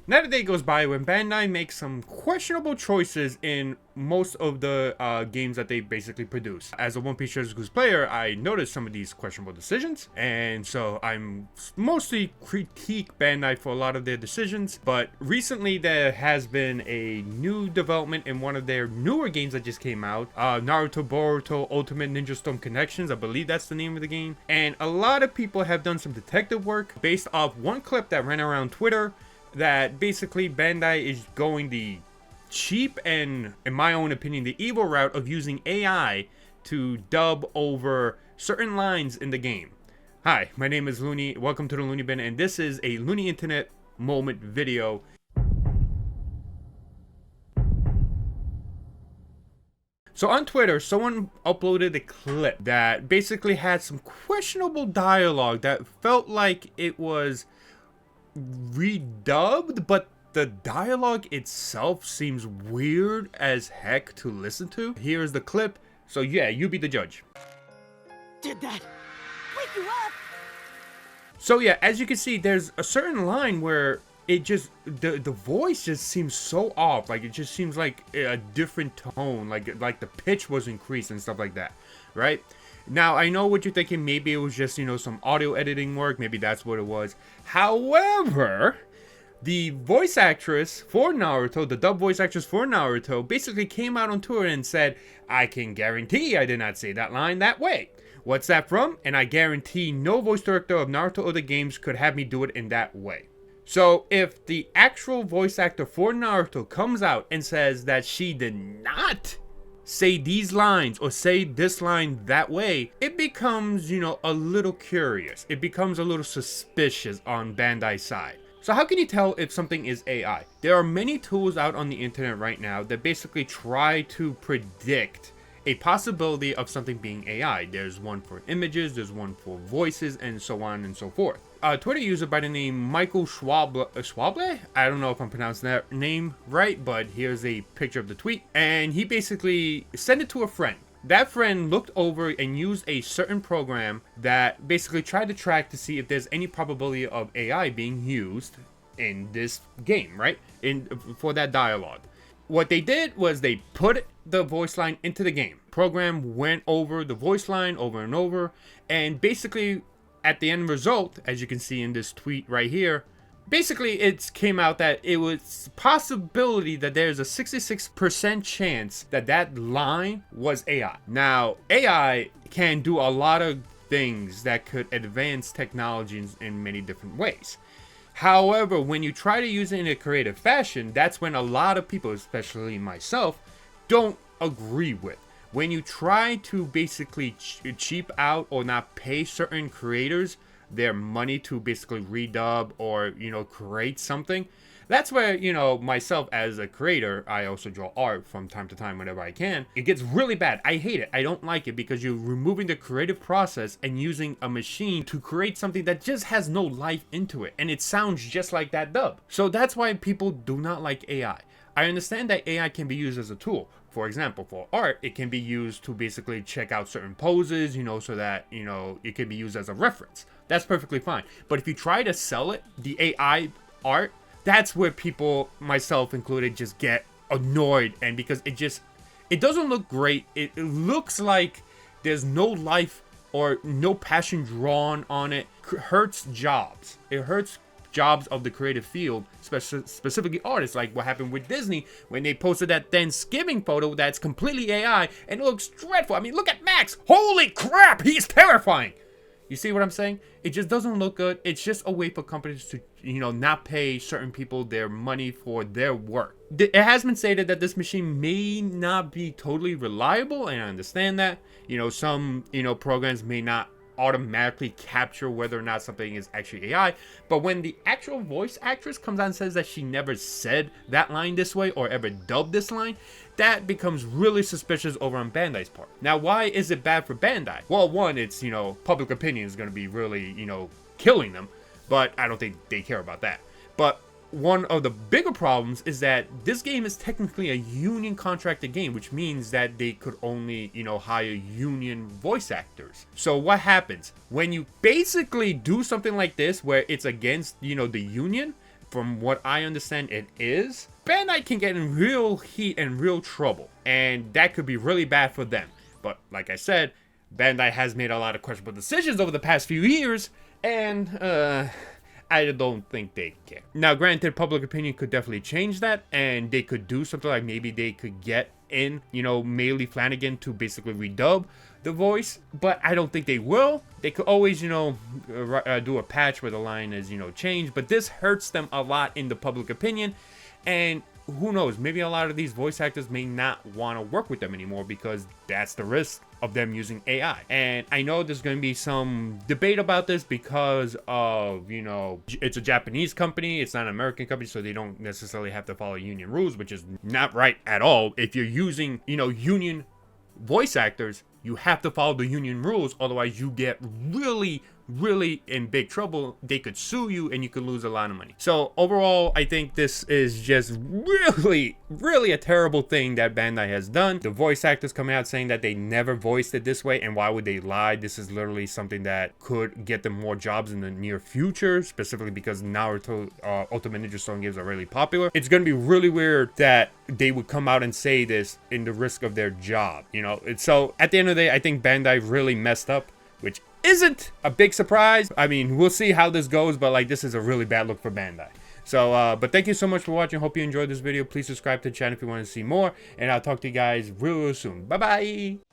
Not a day goes by when Bandai makes some questionable choices in most of the games that they basically produce. As a One Piece Treasure Cruise player, I noticed some of these questionable decisions, and so I'm mostly critique Bandai for a lot of their decisions. But recently, there has been a new development in one of their newer games that just came out, Naruto Boruto Ultimate Ninja Storm Connections. I believe that's the name of the game. And a lot of people have done some detective work based off one clip that ran around Twitter that basically Bandai is going the cheap and, in my own opinion, the evil route of using AI to dub over certain lines in the game. Hi, my name is Looney. Welcome to the Looney Bin, and this is a Looney Internet Moment video. So on Twitter, someone uploaded a clip that basically had some questionable dialogue that felt like it was redubbed, but the dialogue itself seems weird as heck to listen to. Here's the clip, so yeah, you be the judge. Did that wake you up? So yeah, as you can see, there's a certain line where it just, the voice just seems so off, like it just seems like a different tone, like the pitch was increased and stuff like that, right? Now, I know what you're thinking, maybe it was just, some audio editing work, maybe that's what it was. However, the voice actress for Naruto, the dub voice actress for Naruto, basically came out on Twitter and said, I can guarantee I did not say that line that way. What's that from? And I guarantee no voice director of Naruto or the games could have me do it in that way. So, if the actual voice actor for Naruto comes out and says that she did not say these lines or say this line that way, it becomes, a little curious. It becomes a little suspicious on Bandai's side. So how can you tell if something is AI? There are many tools out on the internet right now that basically try to predict a possibility of something being AI. There's one for images, there's one for voices, and so on and so forth. A Twitter user by the name Michael Schwable? I don't know if I'm pronouncing that name right, but here's a picture of the tweet. And he basically sent it to a friend. That friend looked over and used a certain program that basically tried to track to see if there's any probability of AI being used in this game, right? For that dialogue. What they did was they put the voice line into the game. Program went over the voice line over and over, and basically at the end result, as you can see in this tweet right here, basically it came out that it was possibility that there's a 66% chance that that line was AI. Now, AI can do a lot of things that could advance technologies in many different ways. However, when you try to use it in a creative fashion, that's when a lot of people, especially myself, don't agree with. When you try to basically cheap out or not pay certain creators their money to basically redub or, create something, that's where, myself as a creator, I also draw art from time to time whenever I can. It gets really bad. I hate it. I don't like it because you're removing the creative process and using a machine to create something that just has no life into it. And it sounds just like that dub. So that's why people do not like AI. I understand that AI can be used as a tool. For example, for art, it can be used to basically check out certain poses, so that, it can be used as a reference. That's perfectly fine. But if you try to sell it, the AI art, that's where people, myself included, just get annoyed. And because it doesn't look great. It looks like there's no life or no passion drawn on it. It hurts jobs. It hurts jobs of the creative field, specifically artists, like what happened with Disney when they posted that Thanksgiving photo that's completely AI and it looks dreadful. I mean, look at Max. Holy crap, he's terrifying. You see what I'm saying? It just doesn't look good. It's just a way for companies to, not pay certain people their money for their work. It has been stated that this machine may not be totally reliable, and I understand that. Some, programs may not automatically capture whether or not something is actually AI. But when the actual voice actress comes out and says that she never said that line this way or ever dubbed this line, that becomes really suspicious over on Bandai's part. Now, why is it bad for Bandai? Well, one, it's, public opinion is going to be really, killing them, but I don't think they care about that. But one of the bigger problems is that this game is technically a union contracted game, which means that they could only, hire union voice actors. So what happens when you basically do something like this where it's against, the union? from what I understand it is, Bandai can get in real heat and real trouble. And that could be really bad for them. But like I said, Bandai has made a lot of questionable decisions over the past few years. And I don't think they care. Now, granted, public opinion could definitely change that. And they could do something like maybe they could get in, you know, Maylee Flanagan to basically redub the voice, but I don't think they will. They could always, you know, do a patch where the line is, you know, changed, but this hurts them a lot in the public opinion. And who knows, maybe a lot of these voice actors may not want to work with them anymore because that's the risk of them using AI. And I know there's going to be some debate about this because of, you know, it's a Japanese company, it's not an American company, so they don't necessarily have to follow union rules, which is not right at all. If you're using, you know, union voice actors, you have to follow the union rules, otherwise you get really in big trouble. They could sue you and you could lose a lot of money. So overall, I think this is just really a terrible thing that Bandai has done. The voice actors coming out saying that they never voiced it this way, and why would they lie? This is literally something that could get them more jobs in the near future, specifically because Naruto Ultimate Ninja Storm games are really popular. It's gonna be really weird that they would come out and say this in the risk of their job, you know. So at the end of the day, I think Bandai really messed up, which isn't a big surprise. I mean, we'll see how this goes, but like, this is a really bad look for Bandai. So, but thank you so much for watching. Hope you enjoyed this video. Please subscribe to the channel if you want to see more, and I'll talk to you guys real soon. Bye-bye.